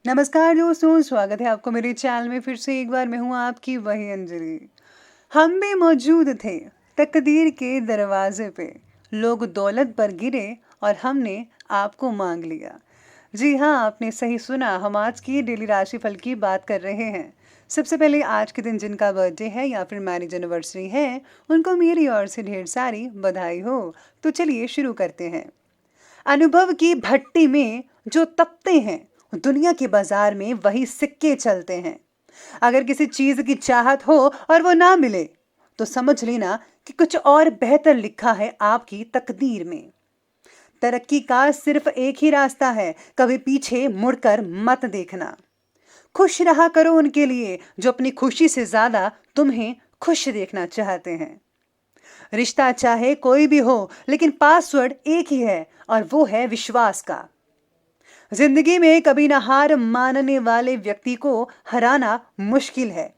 नमस्कार दोस्तों, स्वागत है आपको मेरे चैनल में। फिर से एक बार मैं हूँ आपकी वही अंजलि। हम भी मौजूद थे तकदीर के दरवाजे पे, लोग दौलत पर गिरे और हमने आपको मांग लिया। जी हाँ, आपने सही सुना, हम आज की डेली राशिफल की बात कर रहे हैं। सबसे पहले आज के दिन जिनका बर्थडे है या फिर मैरिज एनिवर्सरी है, उनको मेरी ओर से ढेर सारी बधाई हो। तो चलिए शुरू करते हैं। अनुभव की भट्टी में जो तपते हैं, दुनिया के बाजार में वही सिक्के चलते हैं। अगर किसी चीज की चाहत हो और वो ना मिले, तो समझ लेना कि कुछ और बेहतर लिखा है आपकी तकदीर में। तरक्की का सिर्फ एक ही रास्ता है, कभी पीछे मुड़कर मत देखना। खुश रहा करो उनके लिए जो अपनी खुशी से ज्यादा तुम्हें खुश देखना चाहते हैं। रिश्ता चाहे कोई भी हो, लेकिन पासवर्ड एक ही है और वो है विश्वास का। जिंदगी में कभी ना हार मानने वाले व्यक्ति को हराना मुश्किल है।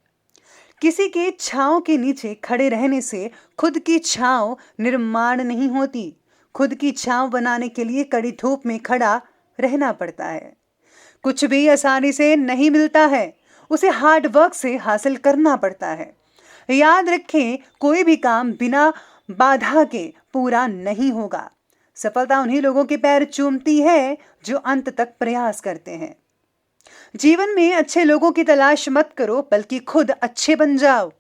किसी के छांव के नीचे खड़े रहने से खुद की छांव निर्माण नहीं होती। खुद की छांव बनाने के लिए कड़ी धूप में खड़ा रहना पड़ता है। कुछ भी आसानी से नहीं मिलता है, उसे हार्ड वर्क से हासिल करना पड़ता है। याद रखें, कोई भी काम बिना बाधा के पूरा नहीं होगा। सफलता उन्हीं लोगों के पैर चूमती है जो अंत तक प्रयास करते हैं। जीवन में अच्छे लोगों की तलाश मत करो, बल्कि खुद अच्छे बन जाओ।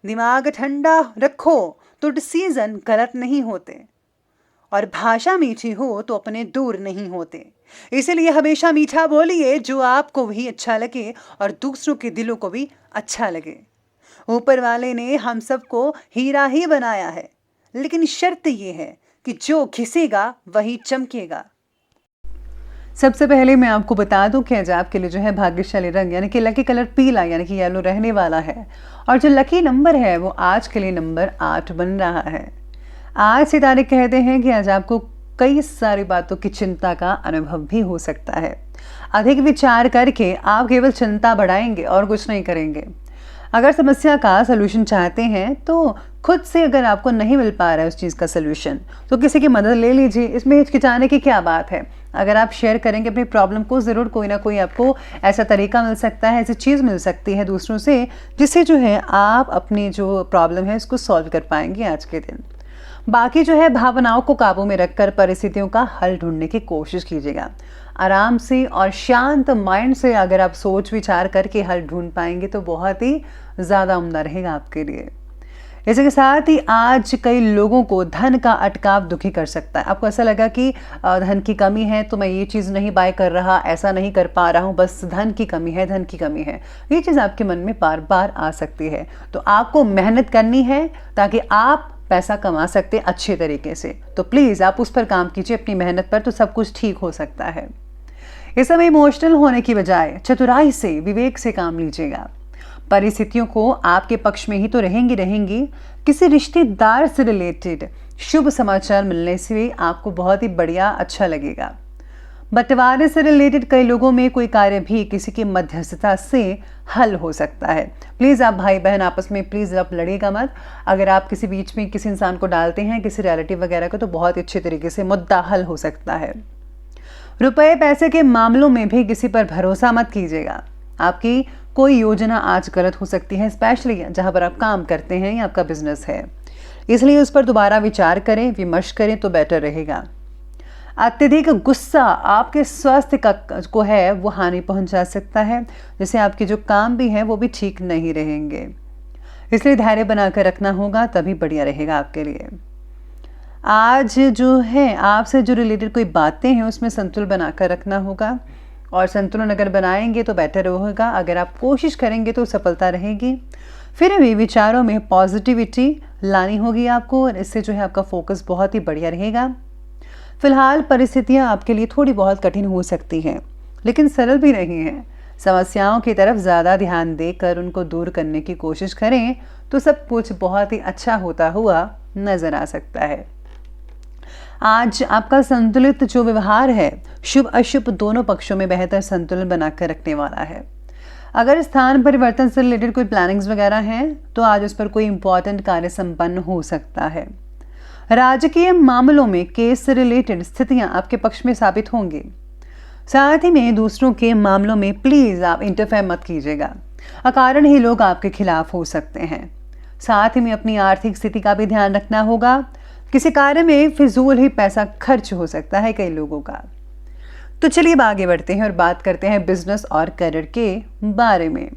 दिमाग ठंडा रखो तो डिसीजन गलत नहीं होते, और भाषा मीठी हो तो अपने दूर नहीं होते। इसलिए हमेशा मीठा बोलिए जो आपको भी अच्छा लगे और दूसरों के दिलों को भी अच्छा लगे। ऊपर वाले ने हम सबको हीरा ही बनाया है, लेकिन शर्त यह है कि जो घिसेगा वही चमकेगा। सबसे पहले मैं आपको बता दूं कि आज आपके लिए जो है भाग्यशाली रंग यानी कि लकी कलर पीला यानी कि येलो रहने वाला है, और जो लकी नंबर है वो आज के लिए नंबर 8 बन रहा है। आज सितारे कहते हैं कि आज आपको कई सारी बातों की चिंता का अनुभव भी हो सकता है। अधिक विचार करके आप केवल चिंता बढ़ाएंगे और कुछ नहीं करेंगे। अगर समस्या का सलूशन चाहते हैं तो खुद से अगर आपको नहीं मिल पा रहा है उस चीज़ का सलूशन, तो किसी की मदद ले लीजिए। इसमें हिचकिचाने की क्या बात है। अगर आप शेयर करेंगे अपनी प्रॉब्लम को, ज़रूर कोई ना कोई आपको ऐसा तरीका मिल सकता है, ऐसी चीज़ मिल सकती है दूसरों से, जिससे जो है आप अपनी जो प्रॉब्लम है उसको सॉल्व कर पाएंगे आज के दिन। बाकी जो है भावनाओं को काबू में रखकर परिस्थितियों का हल ढूंढने की कोशिश कीजिएगा। आराम से और शांत माइंड से अगर आप सोच विचार करके हल ढूंढ पाएंगे तो बहुत ही ज़्यादा उम्दा रहेगा आपके लिए। इसके साथ ही आज कई लोगों को धन का अटकाव दुखी कर सकता है। आपको ऐसा लगा कि धन की कमी है तो मैं ये चीज़ नहीं बाय कर रहा, ऐसा नहीं कर पा रहा हूँ, बस धन की कमी है, धन की कमी है। ये चीज़ आपके मन में बार बार आ सकती है। तो आपको मेहनत करनी है ताकि आप पैसा कमा सकते अच्छे तरीके से। तो प्लीज़ आप उस पर काम कीजिए, अपनी मेहनत पर, तो सब कुछ ठीक हो सकता है। इस समय इमोशनल होने की बजाय चतुराई से, विवेक से काम लीजिएगा। परिस्थितियों को आपके पक्ष में ही तो रहेंगी। किसी रिश्तेदार से रिलेटेड शुभ समाचार मिलने से आपको बहुत ही बढ़िया अच्छा लगेगा। बंटवारे से रिलेटेड कई लोगों में कोई कार्य भी किसी की मध्यस्थता से हल हो सकता है। प्लीज़ आप भाई बहन आपस में प्लीज़ आप लड़िएगा मत। अगर आप किसी बीच में किसी इंसान को डालते हैं, किसी रिलेटिव वगैरह को, तो बहुत ही अच्छे तरीके से मुद्दा हल हो सकता है। रुपए पैसे के मामलों में भी किसी पर भरोसा मत कीजिएगा। आपकी कोई योजना आज गलत हो सकती है, स्पेशली जहां पर आप काम करते हैं या आपका बिजनेस है। इसलिए उस पर दोबारा विचार करें, विमर्श करें तो बेटर रहेगा। अत्यधिक गुस्सा आपके स्वास्थ्य का को है वो हानि पहुंचा सकता है, जिससे आपके जो काम भी हैं वो भी ठीक नहीं रहेंगे। इसलिए धैर्य बनाकर रखना होगा, तभी बढ़िया रहेगा आपके लिए। आज जो है आपसे जो रिलेटेड कोई बातें हैं उसमें संतुलन बनाकर रखना होगा, और संतुलन अगर बनाएंगे तो बेटर होगा। अगर आप कोशिश करेंगे तो सफलता रहेगी। फिर भी विचारों में पॉजिटिविटी लानी होगी आपको, और इससे जो है आपका फोकस बहुत ही बढ़िया रहेगा। फिलहाल परिस्थितियां आपके लिए थोड़ी बहुत कठिन हो सकती हैं, लेकिन सरल भी नहीं है। समस्याओं की तरफ ज़्यादा ध्यान देकर उनको दूर करने की कोशिश करें तो सब कुछ बहुत ही अच्छा होता हुआ नजर आ सकता है। आज आपका संतुलित जो व्यवहार है, शुभ अशुभ दोनों पक्षों में बेहतर संतुलन बनाकर रखने वाला है। अगर स्थान परिवर्तन से रिलेटेड कोई प्लानिंग्स वगैरह हैं तो आज उस पर कोई इंपॉर्टेंट कार्य संपन्न हो सकता है। राजकीय मामलों में केस से रिलेटेड स्थितियां आपके पक्ष में साबित होंगी। साथ ही में दूसरों के मामलों में प्लीज़ आप इंटरफेयर मत कीजिएगा, अकारण ही लोग आपके खिलाफ हो सकते हैं। साथ ही में अपनी आर्थिक स्थिति का भी ध्यान रखना होगा, किसी कार्य में फिजूल ही पैसा खर्च हो सकता है कई लोगों का। तो चलिए अब आगे बढ़ते हैं और बात करते हैं बिजनेस और करियर के बारे में।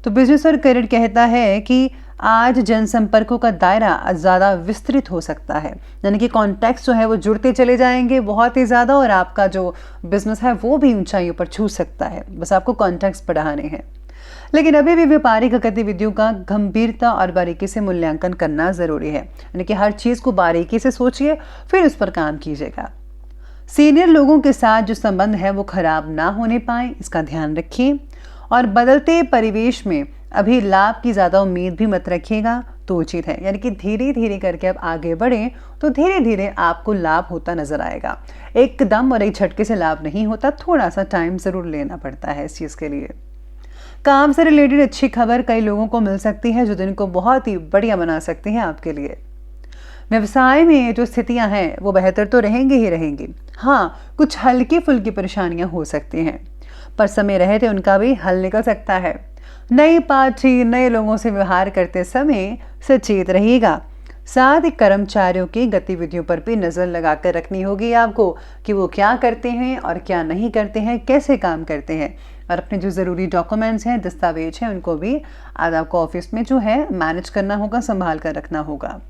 तो बिजनेस और करियर कहता है कि आज जनसंपर्कों का दायरा ज़्यादा विस्तृत हो सकता है, यानी कि कॉन्टैक्ट्स जो है वो जुड़ते चले जाएंगे बहुत ही ज़्यादा, और आपका जो बिजनेस है वो भी ऊंचाइयों पर छू सकता है, बस आपको कॉन्टैक्ट्स बढ़ाने हैं। लेकिन अभी भी व्यापारिक गतिविधियों का गंभीरता और बारीकी से मूल्यांकन करना ज़रूरी है, यानी कि हर चीज़ को बारीकी से सोचिए फिर उस पर काम कीजिएगा। सीनियर लोगों के साथ जो संबंध है वो खराब ना होने पाए, इसका ध्यान रखिए। और बदलते परिवेश में अभी लाभ की ज़्यादा उम्मीद भी मत रखिएगा तो उचित है, यानी कि धीरे धीरे करके आप आगे बढ़ें तो धीरे धीरे आपको लाभ होता नजर आएगा। एकदम और एक झटके से लाभ नहीं होता, थोड़ा सा टाइम ज़रूर लेना पड़ता है इस चीज़ के लिए। काम से रिलेटेड अच्छी खबर कई लोगों को मिल सकती है जो दिन को बहुत ही बढ़िया बना सकती है आपके लिए। व्यवसाय में जो स्थितियां हैं वो बेहतर तो रहेंगी ही रहेंगी, हाँ कुछ हल्की फुल्की परेशानियां हो सकती हैं, पर समय रहते उनका भी हल निकल सकता है। नई पार्टी नए लोगों से व्यवहार करते समय सचेत रहिएगा। साथ ही कर्मचारियों की गतिविधियों पर भी नज़र लगाकर रखनी होगी आपको कि वो क्या करते हैं और क्या नहीं करते हैं, कैसे काम करते हैं। और अपने जो ज़रूरी डॉक्यूमेंट्स हैं, दस्तावेज हैं, उनको भी आज आपको ऑफिस में जो है मैनेज करना होगा, संभाल कर रखना होगा।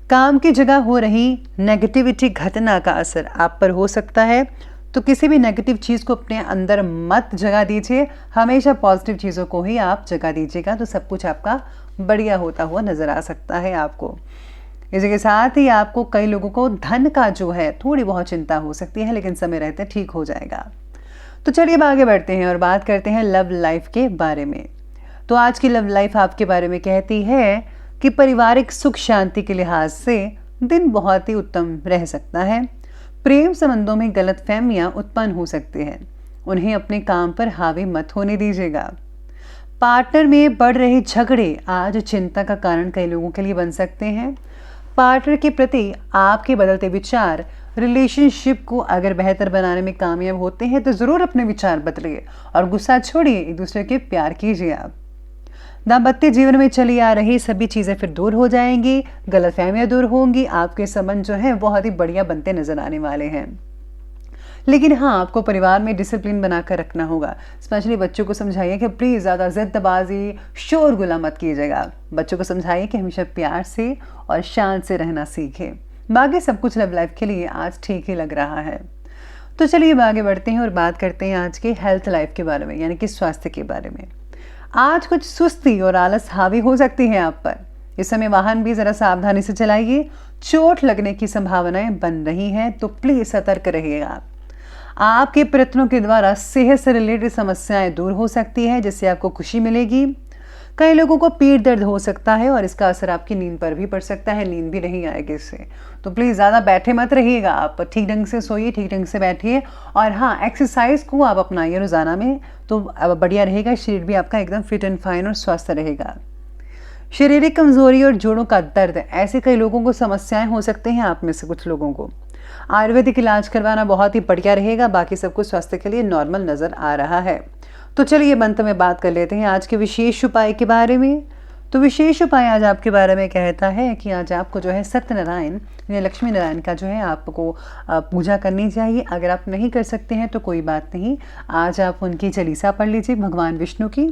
काम की जगह हो रही नेगेटिविटी घटना का असर आप पर हो सकता है, तो किसी भी नेगेटिव चीज़ को अपने अंदर मत जगह दीजिए, हमेशा पॉजिटिव चीज़ों को ही आप जगह दीजिएगा, तो सब कुछ आपका बढ़िया होता हुआ नज़र आ सकता है आपको। इसी के साथ ही आपको कई लोगों को धन का जो है थोड़ी बहुत चिंता हो सकती है, लेकिन समय रहते ठीक हो जाएगा। तो चलिए अब आगे बढ़ते हैं और बात करते हैं लव लाइफ के बारे में। तो आज की लव लाइफ आपके बारे में कहती है कि पारिवारिक सुख शांति के लिहाज से दिन बहुत ही उत्तम रह सकता है। प्रेम संबंधों में गलतफहमियां उत्पन्न हो सकती हैं, उन्हें अपने काम पर हावी मत होने दीजिएगा। पार्टनर में बढ़ रहे झगड़े आज चिंता का कारण कई लोगों के लिए बन सकते हैं। पार्टनर के प्रति आपके बदलते विचार रिलेशनशिप को अगर बेहतर बनाने में कामयाब होते हैं तो ज़रूर अपने विचार बदलिए और गुस्सा छोड़िए, एक दूसरे के प्यार कीजिए आप। दाम्पत्य जीवन में चली आ रही सभी चीज़ें फिर दूर हो जाएंगी, गलतफहमियां दूर होंगी, आपके संबंध जो है बहुत ही बढ़िया बनते नजर आने वाले हैं। लेकिन हाँ, आपको परिवार में डिसिप्लिन बनाकर रखना होगा। स्पेशली बच्चों को समझाइए कि प्लीज़ ज़्यादा ज़िद्दबाजी शोरगुल मत कीजिएगा। बच्चों को समझाइए कि हमेशा प्यार से और शांत से रहना सीखें। बाकी सब कुछ लव लाइफ के लिए आज ठीक ही लग रहा है। तो चलिए अब आगे बढ़ते हैं और बात करते हैं आज के हेल्थ लाइफ के बारे में, यानी कि स्वास्थ्य के बारे में। आज कुछ सुस्ती और आलस हावी हो सकती है आप पर। इस समय वाहन भी ज़रा सावधानी से चलाइए, चोट लगने की संभावनाएं बन रही हैं, तो प्लीज़ सतर्क रहिएगा। आपके प्रयत्नों के द्वारा सेहत से रिलेटेड समस्याएं दूर हो सकती है, जिससे आपको खुशी मिलेगी। कई लोगों को पीठ दर्द हो सकता है और इसका असर आपकी नींद पर भी पड़ सकता है, नींद भी नहीं आएगी इससे। तो प्लीज़ ज़्यादा बैठे मत रहिएगा, आप ठीक ढंग से सोइए, ठीक ढंग से बैठिए। और हाँ, एक्सरसाइज को आप अपनाइए रोज़ाना में, तो बढ़िया रहेगा, शरीर भी आपका एकदम फिट एंड फाइन और स्वस्थ रहेगा। शारीरिक कमजोरी और जोड़ों का दर्द, ऐसे कई लोगों को समस्याएं हो सकते हैं। आप में से कुछ लोगों को आयुर्वेदिक इलाज करवाना बहुत ही बढ़िया रहेगा। बाकी सब कुछ स्वास्थ्य के लिए नॉर्मल नज़र आ रहा है। तो चलिए अंत में बात कर लेते हैं आज के विशेष उपाय के बारे में। तो विशेष उपाय आज आपके बारे में कहता है कि आज आपको जो है सत्यनारायण या लक्ष्मी नारायण का जो है आपको पूजा करनी चाहिए। अगर आप नहीं कर सकते हैं तो कोई बात नहीं, आज आप उनकी चालीसा पढ़ लीजिए भगवान विष्णु की,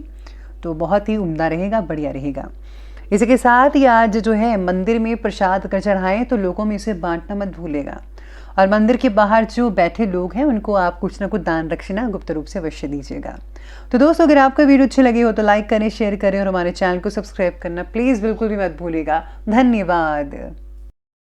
तो बहुत ही उम्दा रहेगा, बढ़िया रहेगा। इसके साथ ही आज जो है मंदिर में प्रसाद कर चढ़ाएं तो लोगों में इसे बांटना मत भूलेगा। और मंदिर के बाहर जो बैठे लोग हैं उनको आप कुछ ना कुछ दान दक्षिणा गुप्त रूप से अवश्य दीजिएगा। तो दोस्तों, अगर आपका वीडियो अच्छी लगी हो तो लाइक करें, शेयर करें और हमारे चैनल को सब्सक्राइब करना प्लीज़ बिल्कुल भी मत भूलिएगा। धन्यवाद।